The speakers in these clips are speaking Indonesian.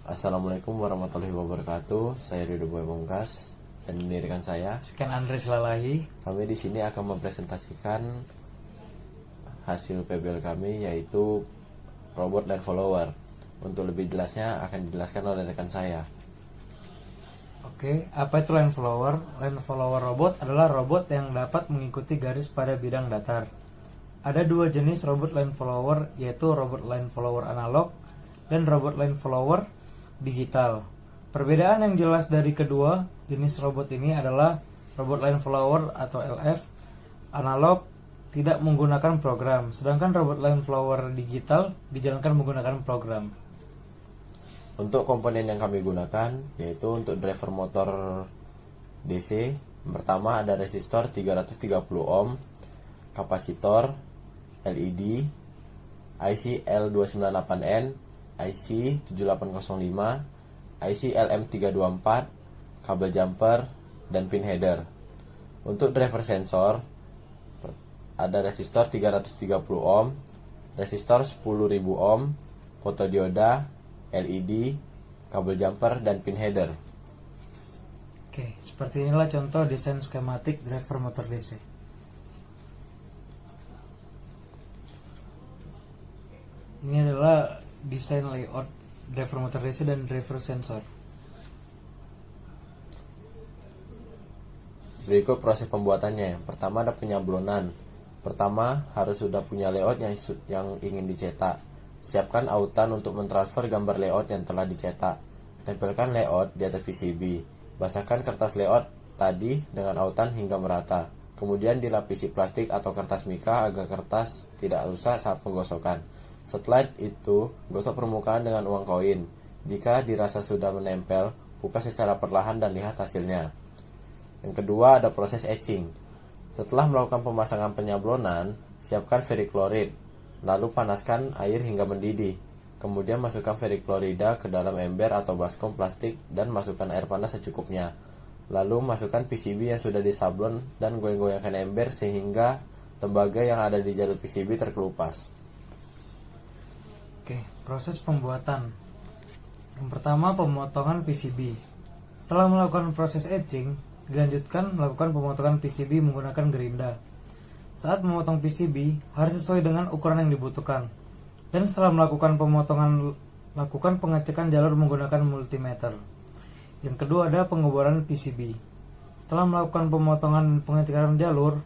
Assalamualaikum warahmatullahi wabarakatuh. Saya Ridho Boy Mungkas dan mendirikan saya. Sekian Andres Lalahi. Kami di sini akan mempresentasikan hasil PBL kami, yaitu robot line follower. Untuk lebih jelasnya akan dijelaskan oleh rekan saya. Oke, apa itu line follower? Line follower robot adalah robot yang dapat mengikuti garis pada bidang datar. Ada dua jenis robot line follower, yaitu robot line follower analog dan robot line follower digital. Perbedaan yang jelas dari kedua jenis robot ini adalah robot line follower atau LF analog tidak menggunakan program, sedangkan robot line follower digital dijalankan menggunakan program. Untuk komponen yang kami gunakan, yaitu untuk driver motor DC, pertama ada resistor 330 ohm, kapasitor, LED, IC L298N, IC 7805, IC LM324, kabel jumper, dan pin header. Untuk driver sensor ada resistor 330 ohm, resistor 10.000 ohm, fotodioda, LED, kabel jumper, dan pin header. Oke, seperti inilah contoh desain skematik driver motor DC. Ini adalah desain layout driver motor DC dan driver sensor. Berikut proses pembuatannya. Pertama ada penyablonan. Pertama harus sudah punya layout yang ingin dicetak. Siapkan autan untuk mentransfer gambar layout yang telah dicetak. Tempelkan layout di atas PCB. Basahkan kertas layout tadi dengan autan hingga merata. Kemudian dilapisi plastik atau kertas mika agar kertas tidak rusak saat penggosokan. Setelah itu, gosok permukaan dengan uang koin. Jika dirasa sudah menempel, buka secara perlahan dan lihat hasilnya. Yang kedua ada proses etching. Setelah melakukan pemasangan penyablonan, siapkan ferriklorid. Lalu panaskan air hingga mendidih. Kemudian masukkan ferriklorida ke dalam ember atau baskom plastik dan masukkan air panas secukupnya. Lalu masukkan PCB yang sudah disablon dan goyang-goyangkan ember sehingga tembaga yang ada di jalur PCB terkelupas. Oke, proses pembuatan. Yang pertama, pemotongan PCB. Setelah melakukan proses etching, dilanjutkan melakukan pemotongan PCB menggunakan gerinda. Saat memotong PCB, harus sesuai dengan ukuran yang dibutuhkan. Dan setelah melakukan pemotongan, lakukan pengecekan jalur menggunakan multimeter. Yang kedua ada pengeboran PCB. Setelah melakukan pemotongan pengecekan jalur,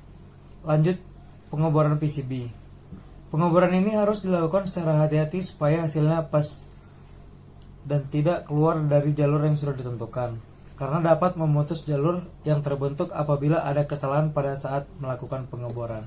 lanjut pengeboran PCB. Pengeboran ini harus dilakukan secara hati-hati supaya hasilnya pas dan tidak keluar dari jalur yang sudah ditentukan, karena dapat memutus jalur yang terbentuk apabila ada kesalahan pada saat melakukan pengeboran.